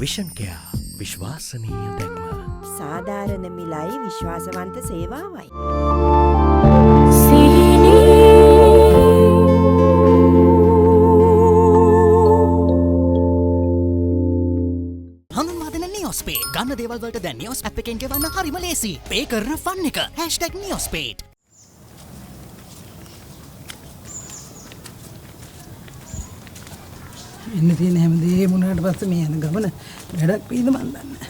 Vision care විශ්වාසනීය දැක්ම. සාධාරණ මිලයි විශ්වාසවන්ත සේවාවයි. නියෝස්පේ ගන්න දේවල් වලට දැන් නියෝස් ඇප් එකෙන් ගෙවන්න හරිම ලේසි. පේ කරන ෆන් එක #නියෝස්පේට්. ඉන්න තියෙන හැමදේම වුණාට පස්සේ මේ යන ගමන වැඩක් වේද මන් දන්නේ නැහැ.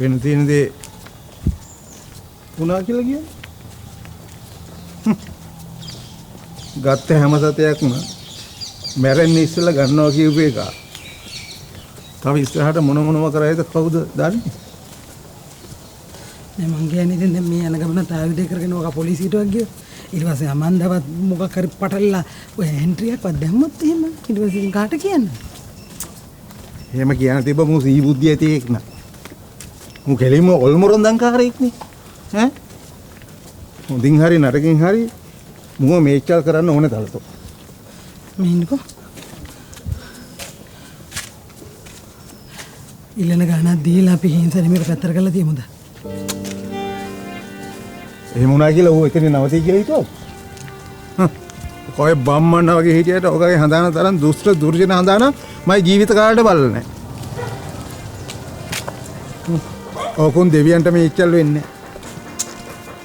වෙන තියෙන දේ වුණා කියලා කියන්නේ. ගත්ත හැම සතයක්ම මැරෙන්න ඉස්සෙල්ලා ගන්නවා කියූප එක. තව ඉස්සරහට මොනම කරයිද කවුද දන්නේ? මං කියන්නේ ඉතින් දැන් මේ යන ගමන තාවිදේ කරගෙන ඔක පොලිසියට වගේ ඊට පස්සේ අමන්දවත් මොකක් හරි පටලලා ඔය එන්ට්‍රියක්වත් දැම්මොත් එහෙම ඊට පස්සේ කාට කියන්නේ? එහෙම කියන තිබ්බ මු සී බුද්ධිය ඇති එක් නා. මු කෙලින්ම ඔල්මොරොන් දංකාරයෙක් නේ. ඈ? හොඳින් හරි නරකින් හරි මුව මේචල් කරන්න ඕනේ තලතෝ. මේන්නකෝ. ඉල්ලන ගානක් දීලා අපි හිංසන මේක පැත්තට කරලා තියමුද? එහෙම වුණා කියලා ඌ එතන නවතී කියලා හිතුවා. කොයි බම්මන්න වගේ හිටියට ඔයගේ හඳාන තරම් දුෂ්ට දුර්ජන හඳාන මගේ ජීවිත කාලයට බලලා නැහැ. ඕකුන් දෙවියන්ට මේචල් වෙන්නේ.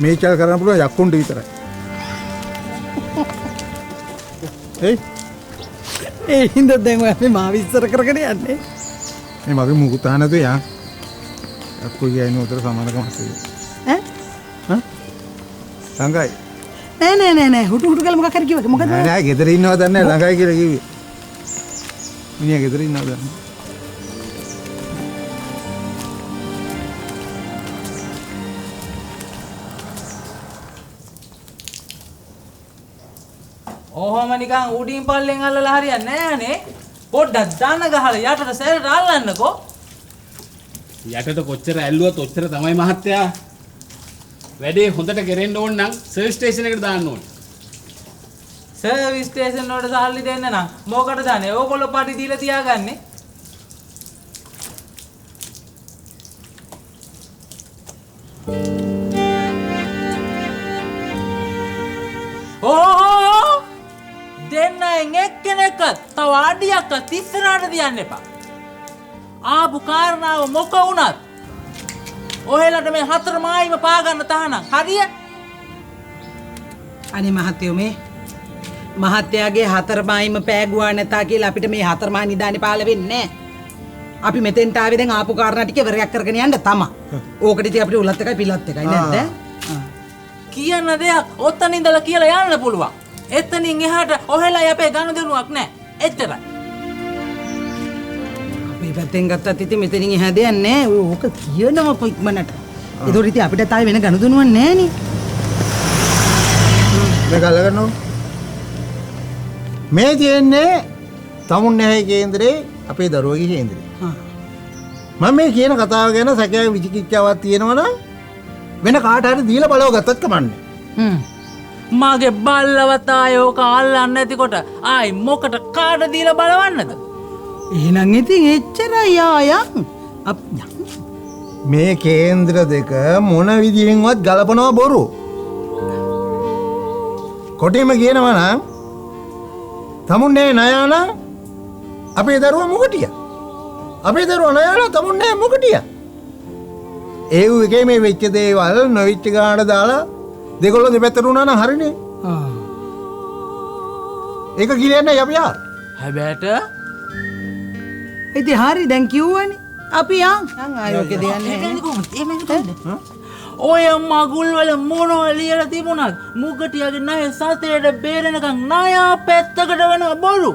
මේචල් කරන්න පුළුවන් යක්කුන්ට විතරයි. ඒ හින්දා දැන් ඔය අපි මාව ඉස්සර කරගෙන යන්නේ. මේ මගේ මුකුත් අහන්නද යා? යක්කු කියන්නේ උතර සමානකමක් තියෙනවා. ඈ? ළඟයි. නෑ හුටු කියලා මොකක් හරි කිව්වද? මොකද? නෑ ගෙදර ඉන්නවද දන්නේ නැහැ ළඟයි කියලා කිව්වේ. මිනිහා ගෙදර ඉන්නවද දන්නේ? ඔහොම නිකන් උඩින් පල්ලෙන් අල්ලලා හරියන්නේ නෑනේ. පොඩ්ඩක් දාන ගහලා යටට සැරට අල්ලන්නකෝ. යටට කොච්චර ඇල්ලුවත් ඔච්චර තමයි මහත්තයා. වැඩේ හොඳට කෙරෙන්න ඕන නම් සර්විස් ස්ටේෂන් එකට දාන්න ඕන. සර්විස් ස්ටේෂන් වලට සල්ලි දෙන්න නම් මොකටද දාන්නේ? ඕගොල්ලෝ පඩි දීලා තියාගන්නේ. ඕ දෙන්නෙන් එක්කෙනෙක්වත් තව අඩියක්වත් ඉස්සරහට තියන්න එපා. ආපු කාරණාව මොක වුණත් ඔහෙලට මේ හතර මායිම පා ගන්න තහනම් හරිය? අනේ මහත්තයෝ මේ මහත්තයාගේ හතර මායිම පෑගුවා නැතා කියලා අපිට මේ හතර මා නිදානේ පාල වෙන්නේ නැහැ. අපි මෙතෙන්ට ආවේ දැන් ආපු කාරණා ටික ඉවරයක් කරගෙන යන්න තමයි. ඕකට ඉතින් අපිට උලත් එකයි පිලත් එකයි නැද්ද? කියන්න දෙයක් ඔතන ඉඳලා කියලා යන්න පුළුවන්. එතනින් එහාට ඔහෙලයි අපේ ගනුදෙනුවක් නැහැ. එච්චරයි. අපි පැත්තෙන් ගත්තත් ඉතින් මෙතනින් එහා දෙයක් නැහැ. ඕක කියනවා ඉක්මනට. ඒතකොට ඉතින් අපිට තායි වෙන ගනුදෙනුවක් නැහැ නේ. මේ කල්ල ගන්නෝ. මේ තියෙන්නේ තමුන්නැහි කේන්දරේ අපේ දරුවගේ කේන්දරේ. මම මේ කියන කතාව ගැන සැකයක් විචිකිච්ඡාවක් තියෙනවා නම් වෙන කාට හරි දීලා බලව ගත්තත් කමන්නේ. මගේ බල්ලවත් ආයෝක අල්ලන්න නැතිකොට ආයි මොකට කාට දීලා බලවන්නද? එහෙනම් ඉතින් එච්චරයි ආයන්. මේ කේන්ද්‍ර දෙක මොන විදිහෙන්වත් ගලපනවා බොරු. කොටිම කියනවා නම් තමුන්නේ නයාන අපේ දරුවා මුකටිය. අපේ දරුවා නයාන තමුන්නේ මුකටිය. ඒ එකේ මේ වෙච්ච දේවල් නොවිච්ච ගාන දාලා දෙකොල්ලෝ දෙපැත්තට උනා නම් හරිනේ. ඒක කිලියන්නේ අපි ආ. හැබැයිට ඉතින් හරි දැන් කිව්වනේ. අපි යන් ආයෝකේ දෙන්නේ. ඔය මගුල් වල මොනවා ලියලා තිබුණත් මුගටියාගේ ණය සතේට බේරෙනකන් ණය පැත්තකට වෙනවා බොරු.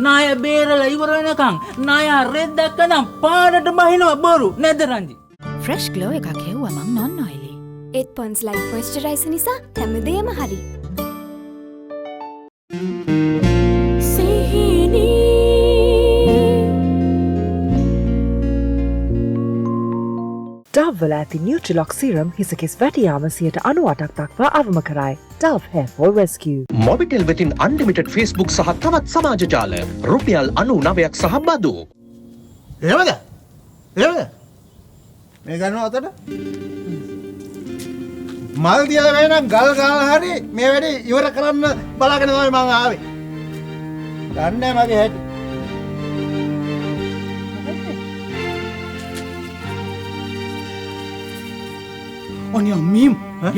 ණය බේරලා ඉවර වෙනකන් ණය රෙද්දක් නම් පාරට බහිනවා බොරු. නේද රංජි? ෆ්‍රෙෂ් ග්ලෝ එකක් හෙව්වා මං නොන් ඔයිලි. ඒත් පොන්ස් ලයිෆ් මොයිස්චරයිසර් නිසා හැමදේම හරි. Dove වල ඇති Nutrilock serum හිසකෙස් වැටියාම 98% දක්වා අවම කරයි. Dove Hair Fall Rescue. Mobitel වෙතින් අන්ලිමිටඩ් Facebook සහ තවත් සමාජ ජාල රුපියල් 99ක් සහ බදු. එහෙමද? එහෙමද? මේ ගන්නවා අතට. මල් දියලා වෙනනම් ගල් ගාලා හරි මේ වැඩේ ඉවර කරන්න බලාගෙන තමයි මම ආවේ. දන්නේ මගේ හැටි. අනේ අම්මී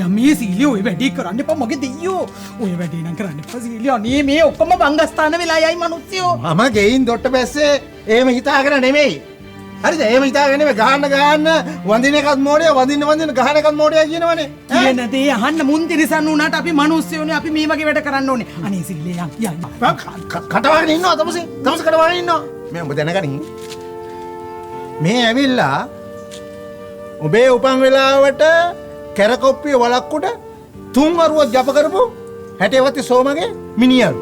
යමේ සීලිය ඔය වැඩේ කරන්න එපා මගේ දෙයියෝ. ඔය වැඩේ නම් කරන්න එපා සීලිය. අනේ මේ ඔක්කොම බංගස්ථාන වෙලා යයි මිනිස්සුયો. මම ගෙයින් දොට්ට බැස්සේ එහෙම හිතාගෙන නෙමෙයි. හරිද? එහෙම හිතාගෙන නෙමෙයි ගහන්න වඳින එකත් මෝඩය වඳින්න ගහන එකත් මෝඩය කියනවනේ. කියන දේ අහන්න මුන් තිරසන් වුණාට අපි මිනිස්සුયોනේ අපි මේ වගේ වැඩ කරන්න ඕනේ. අනේ සීලිය යන්න. කටවාගෙන ඉන්නවා තමසේ කටවාගෙන ඉන්නවා. මේ ඔබ දැනගනින්. මේ ඇවිල්ලා ඔබේ උපන් වෙලාවට කැරකොප්පිය වලක්කුට 3 අරුවක් ජප කරපු 60 සෝමගේ මිනිහරු.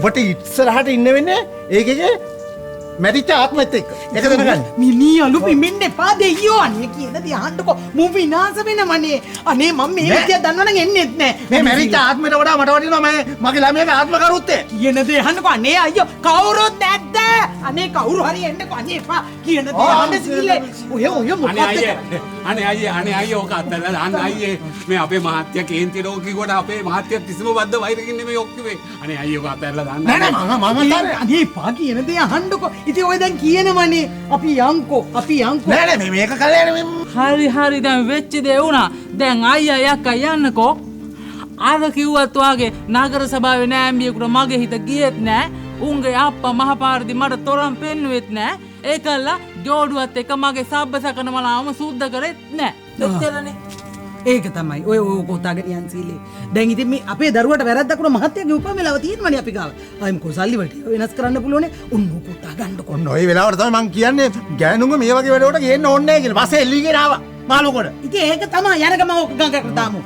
ඔබට ඉස්සරහට ඉන්න වෙන්නේ ඒකේ මැරිච්ච ආත්මෙත් එක්ක. ඒක දැනගන්න. මිනිහලු පිඹින්න එපා දෙයියෝ. අනේ කියන දේ අහන්නකෝ. මු විනාශ වෙනවනේ. අනේ මම මේ විදිය දන්නවනම් එන්නෙත් නෑ. මේ මැරිච්ච ආත්මෙට වඩා මට වටිනවා මගේ ළමයාගේ ආත්ම කරුත්තේ. කියන දේ අහන්නකෝ. අනේ අයියෝ කවුරුත් නැද්ද? අනේ කවුරු හරි එන්නකෝ. අනේ එපා. කියන දේ අහන්න සිල්ලේ. ඔය මොකක්ද? අනේ අයියේ ඕක අත්දැකලා අන්න අයියේ මේ අපේ මහත්තයා කේන්ති රෝග කිව්වට අපේ මහත්තයා කිසිම බද්ද වෛරකින් නෙමෙයි ඔක්කොවේ. අනේ අයියේ ඕක අත්දැකලා දාන්න. නෑ මම අනේ එපා කියන දේ අහන්නකෝ. ඉතින් ඔය දැන් කියනවනේ අපි යන්කෝ නෑ මේක කල්යනේ හරි දැන් වෙච්ච දේ වුණා. දැන් අයියා යක්කා යන්නකෝ. අර කිව්වත් වාගේ නගර සභාවේ නෑම්බියෙකුට මගේ හිත ගියෙත් නෑ. උන්ගේ අප්පා මහපාරදි මට තොරන් පෙන්නුවෙත් නෑ. ඒකල්ලා ජෝඩුවත් එක මගේ සබ්බ සකන මලාවම සුද්ධ කරෙත් නෑ. එච්චරනේ. ඒක තමයි ඔය කොතාගෙන යන් සීලේ. දැන් ඉතින් මේ අපේ දරුවට වැරද්දක් වුණා මහත්තයාගේ උපම වෙලාව තියෙනවනේ අපි ගාව. ආයිම කොසල්ලි වලට වෙනස් කරන්න පුළුවනේ. උන් කොතා ගන්නකො. ඔන්න ඔය වෙලාවට තමයි මං කියන්නේ ගෑනුන්ගේ මේ වගේ වැඩවලට ගේන්න ඕනේ නැහැ කියලා. බස් එල්ලීගෙන ආවා. මාළුකොට. ඉතින් ඒක තමයි යනකම ඕක ගඟකට දාමු.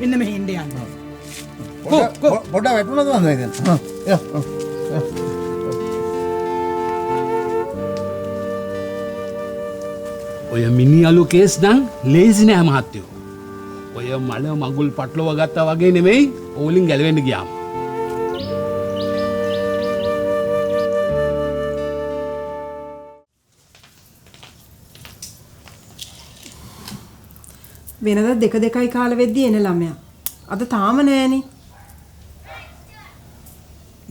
ඉන්න මෙහෙ ඉන්න යන්න. පොඩ්ඩක් වැටුණාද මන්ද ඒක? ඔය මිනි අලු කේස් නම් ලේසි නෑ මහත්තයෝ. ඔය මල මගුල් පටලව ගත්තා වගේ නෙමෙයි ඕලින් ගැලවෙන්න ගියාම. වෙනද 2 කාලා වෙද්දී එන ළමයා. අද තාම නෑනේ.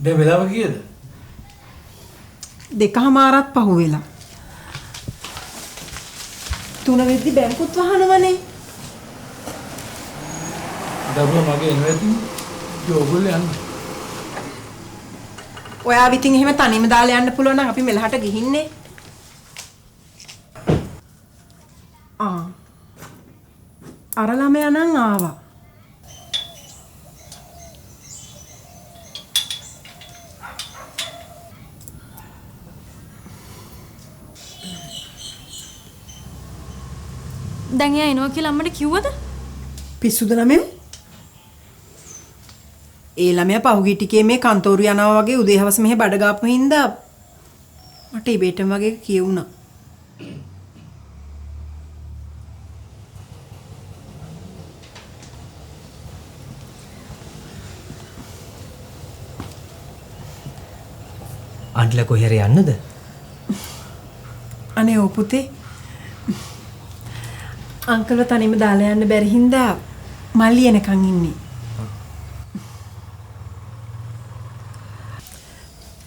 දැන් වෙලාව කීයද? 2:00මාරත් පහුවෙලා. 3 වෙද්දි බැංකුත් වහනවනේ. දරුවා මගේ එනවා ඉතින් ඔයගොල්ලෝ යන්න. ඔයාව ඉතින් එහෙම තනියම දාලා යන්න පුළුවන් නම් අපි මෙලහට ගිහින්නේ. අර ළමයා නම් ආවා. දැන් එයා එනවා කියලා අම්මට කිව්වද? පිස්සුද ළමයා? ඒ ළමයා පහුගිය ටිකේ මේ කන්තෝරු යනවා වගේ උදේ හවස මෙහෙ බඩ ගාපු හින්දා මට ඉබේටම වගේ කියුණා. අන්ටලා කොහෙර යන්නද? අනේ ඔව් පුතේ. අංකල්ව තනියම දාලා යන්න බැරි හින්දා මල්ලි එනකන් ඉන්නේ.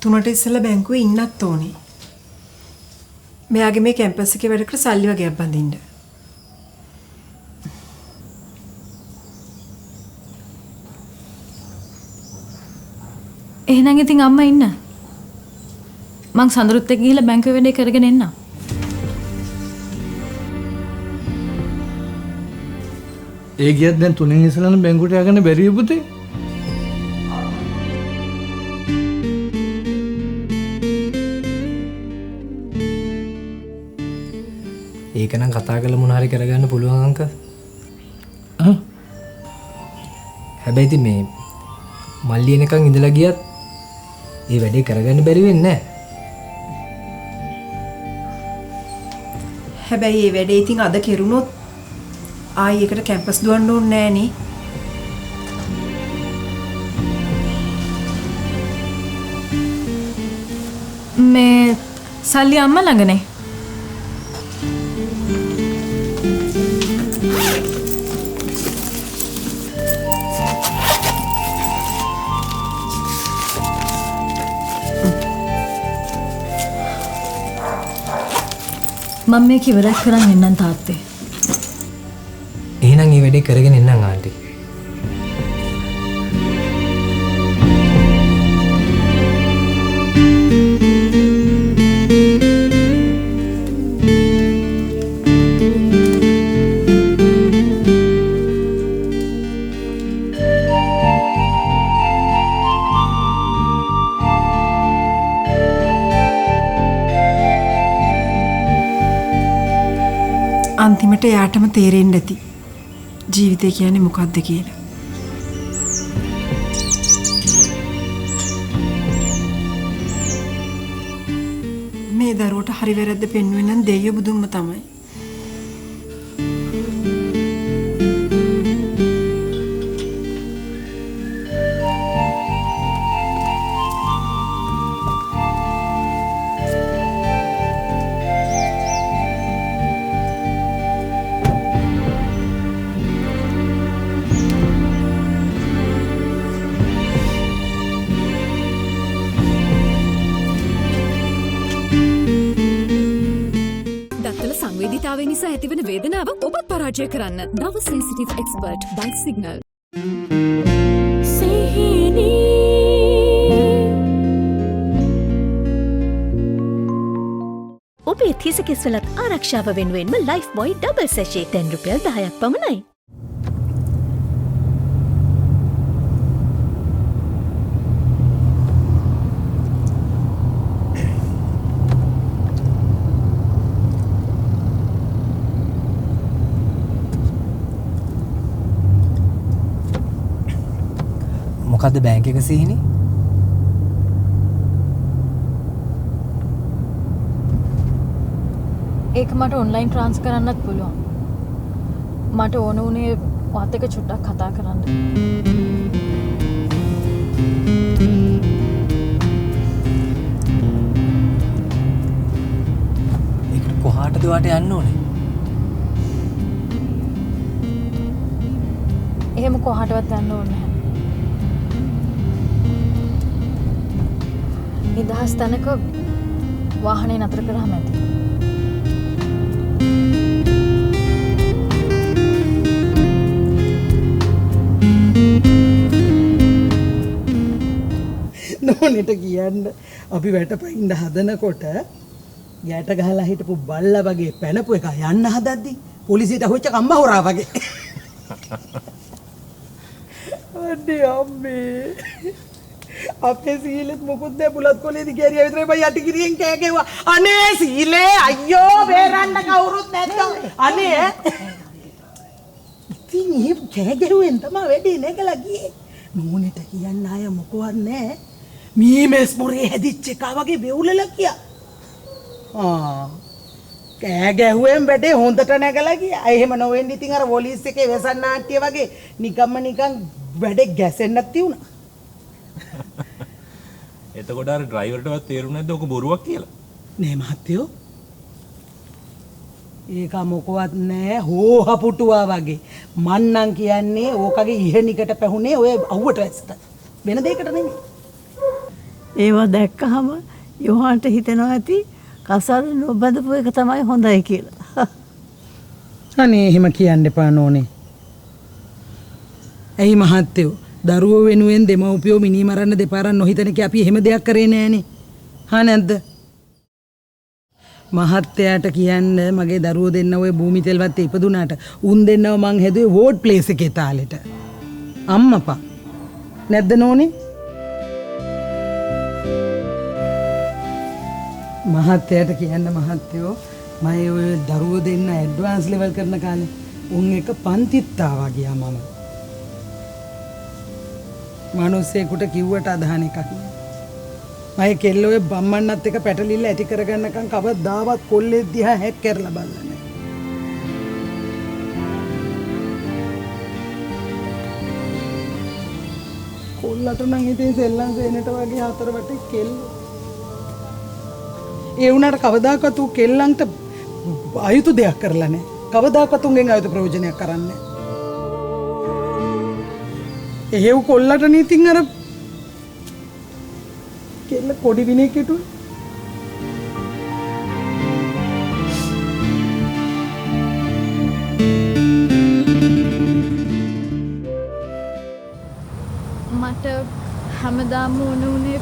3ට ඉස්සෙල්ලා බැංකුවේ ඉන්නත් ඕනේ. මෙයාගේ මේ කැම්පස් එකේ වැඩ කර සල්ලි වගේක් බඳින්න. එහෙනම් ඉතින් අම්මා ඉන්න. මං සඳරුත් එක්ක ගිහලා බැංකුවේ වැඩේ කරගෙන එන්නම්. ඒ ගියත් දැන් 3 ඉස්සෙල්ලාම බැංකුවට යන්න බැරිය පුතේ. ඒක නම් කතා කරලා මොන හරි කරගන්න පුළුවන් අංක. හැබැයි ඉතින් මේ මල්ලි එනකන් ඉඳලා ගියත් ඒ වැඩේ කරගන්න බැරි වෙන්නේ නැහැ. හැබැයි ඒ වැඩේ ඉතින් අද කෙරුණොත් ආයි එකට කැම්පස් දුවන්න ඕනේ නෑනේ. මේ සල්ලි අම්මා ළඟනේ. මම මේක ඉවරක් කරන් එන්නම් තාත්තේ. එහෙනම් මේ වැඩේ කරගෙන එන්නම් ආන්ටි. අන්තිමට යාටම තේරෙන්න ඇති ජීවිතය කියන්නේ මොකක්ද කියලා. මේ දරුවට හරි වැරද්ද පෙන්වෙන්නේ නම් දෙයියෝ බුදුන්ම තමයි. සංවේදීතාවය නිසා ඇතිවන වේදනාව ඔබත් පරාජය කරන්න. නව සෙන්සිටිව් එක්ස්පර්ට් බයි සිග්නල්. ඔබේ තිස කෙස්වලත් ආරක්ෂාව වෙනුවෙන්ම ලයිෆ් බොයි ඩබල් සැෂේ දැන් රුපියල් 10ක් පමණයි. මොකද්ද බැංක් එක සීනි? ඒක මට ඔන්ලයින් ට්‍රාන්ස් කරන්නත් පුළුවන්. මට ඕන උනේ වාත් එක චුට්ටක් කතා කරන්න. ඒකට කොහාටද වාට යන්න ඕනේ? එහෙම කොහාටවත් යන්න ඕනේ නැහැ. නිදහස් තැනක වාහනේ නතර කරාම ඇති. නෝනෙට කියන්න අපි වැටපයින්ද හදනකොට ගැට ගහලා හිටපු බල්ලා වගේ පැනපු එක යන්න හදද්දි පොලිසියට හොච්ච කම්ම හොරා වගේ. අනේ අම්මේ අපේ සීලෙත් මොකුත් නෑ බුලත් කොලේදී කෑරියා විතරයි බයි යටි කිරියෙන් කෑ ගැව්වා. අනේ සීලේ අයියෝ බේරන්න කවුරුත් නැත්තම් අනේ ඉතින් මේ කෑ ගැහුවෙන් තමයි වැඩේ නැගලා ගියේ. නෝනෙට කියන්න ආය මොකවත් නෑ. මීමස් මොරේ හැදිච්ච එක වගේ වෙවුලලා කියා. කෑ ගැහුවෙන් වැඩේ හොඳට නැගලා ගියා. එහෙම නොවෙන්න ඉතින් අර පොලිස් එකේ වෙසන් නාට්‍ය වගේ නිකම්ම නිකන් වැඩේ ගැසෙන්නත් තියුණා. එතකොට අර ඩ්‍රයිවර්ටවත් තේරුනේ නැද්ද ඔක බොරුවක් කියලා? නේ මහත්තයෝ. ඒක මොකවත් නෑ හෝහපුටුවා වගේ. මන්නම් කියන්නේ ඕකගේ ඉහෙනිකට පැහුනේ ඔය අවුවට ඇස්ට. වෙන දෙයකට නෙමෙයි. ඒවා දැක්කහම යෝහන්ට හිතෙනවා ඇති කසාද නොබඳපු එක තමයි හොඳයි කියලා. අනේ එහෙම කියන්න එපා නෝනේ. ඇයි මහත්තයෝ දරුවෝ වෙනුවෙන් දෙමව්පියෝ මිනි මරන්න දෙපාරක් නොහිතන කී අපි එහෙම දෙයක් කරේ නෑනේ. හා නැද්ද? මහත්තයාට කියන්න මගේ දරුවෝ දෙන්න ඔය භූමි තෙල්වත් ඉපදුනාට උන් දෙන්නව මං හැදුවේ වෝඩ් ප්ලේස් එකේ තාලෙට. අම්මපා. නැද්ද නෝනේ? මහත්තයාට කියන්න මහත්තයෝ මම ඔය දරුවෝ දෙන්න ඇඩ්වාන්ස් ලෙවල් කරන කාලේ උන් එක පන්තිත් ආවා ගියා මම. මිනිස්සෙකුට කිව්වට අදහන එකක් නෑ. මම කෙල්ලෝ බම්මන්නත් එක පැටලිල්ල ඇති කරගන්නකම් කවදාවත් කොල්ලේ දිහා හැක් කරලා බලන්නේ නැහැ. කොල්ලට නම් ඉතින් සෙල්ලම් සේනට වගේ හතර වටේ කෙල්ලෝ. ඒ වුණාට කවදාකවත් ඌ කෙල්ලන්ට අයුතු දෙයක් කරලා නැහැ. කවදාකවත් උන්ගෙන් අයුතු ප්‍රයෝජනයක් කරන්නේ නැහැ. එහෙව් කොල්ලට නීතින් අර කෙල්ල කොඩි විනේ කෙටුවේ. මට හැමදාම උනේ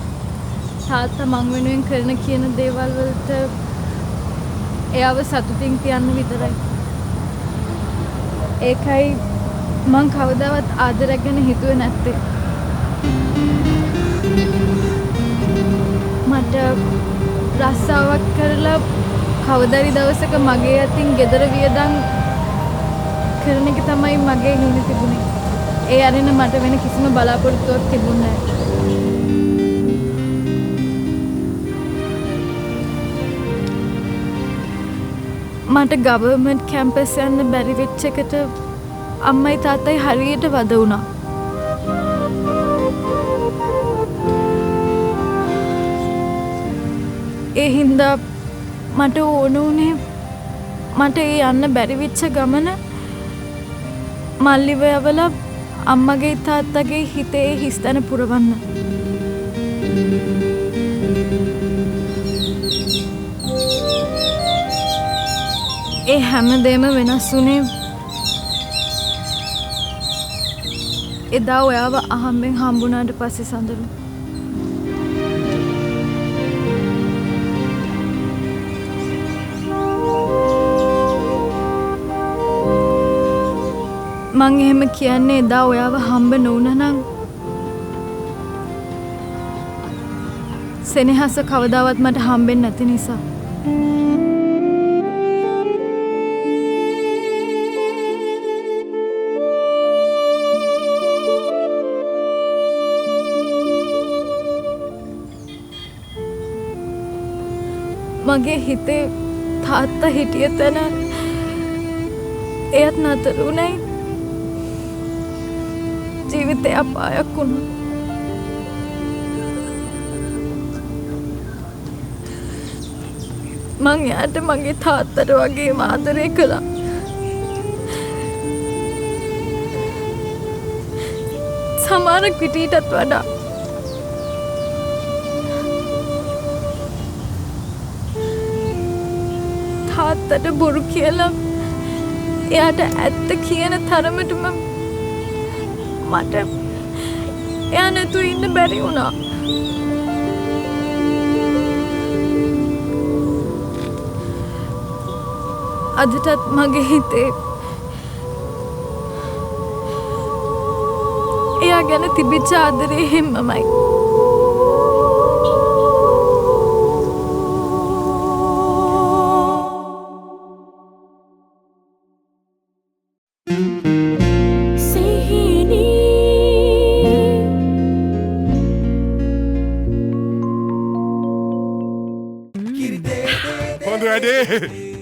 තාත්තා මං වෙනුවෙන් කරන කියන දේවල් වලට එයාව සතුටින් තියන්න විතරයි. ඒකයි මං කවදාවත් ආදරයක් ගැන හිතුවේ නැත්තේ. මට රස්සාවක් කරලා කවදාරි දවසක මගේ අතින් ගෙදර වියදම් කරන එක තමයි මගේ හිණ තිබුණේ. ඒ අරින්න මට වෙන කිසිම බලාපොරොත්තුවක් තිබුණේ නැහැ. මට ගවර්න්මන්ට් කැම්පස් යන්න බැරි වෙච්ච එකට අම්මයි තාත්තයි හරියට වද වුණා. ඒ හින්දා මට ඕන උනේ මට ඒ යන්න බැරි වෙච්ච ගමන මල්ලිව යවලා අම්මගේ තාත්තගේ හිතේ හිස්තැන පුරවන්න. ඒ හැමදේම වෙනස් වුණේ එදා ඔයාව අහම්බෙන් හම්බුණාට පස්සේ සඳරු. මං එහෙම කියන්නේ එදා ඔයාව හම්බ නොවුණා නම් සෙනෙහස කවදාවත් මට හම්බෙන්නේ නැති නිසා. මගේ හිතේ තාත්තා හිටිය තැන එයත් නතර වුණේ ජීවිතේ අපායක් වුණා. මං යාට මගේ තාත්තට වගේ ආදරය කළා. සමහරක් පිටීටත් වඩා. තාත්තට බොරු කියලා එයාට ඇත්ත කියන තරමටම මට එයා නැතුව ඉන්න බැරි වුණා. අදටත් මගේ හිතේ එයා ගැන තිබිච්ච ආදරේ හැමමයි.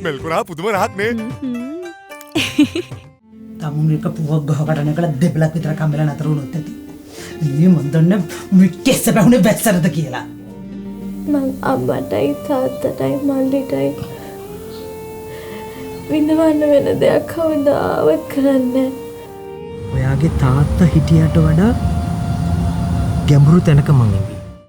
මෙල්කුණා පුදුම රහත්නේ. තමුන් එක පුවක් ගහ කඩන කළ දෙපලක් විතර කම්බල නතර වුණොත් ඇති. මේ මන් දන්නේ මේ කෙස්ස බහුනේ වැස්සරද කියලා. මං අම්මටයි තාත්තටයි මල්ලිටයි විඳවන්න වෙන දෙයක් කවදාවත් කරන්නේ ඔයාගේ තාත්තා හිටියට වඩා ගැඹුරු තැනක මං ඉන්නේ.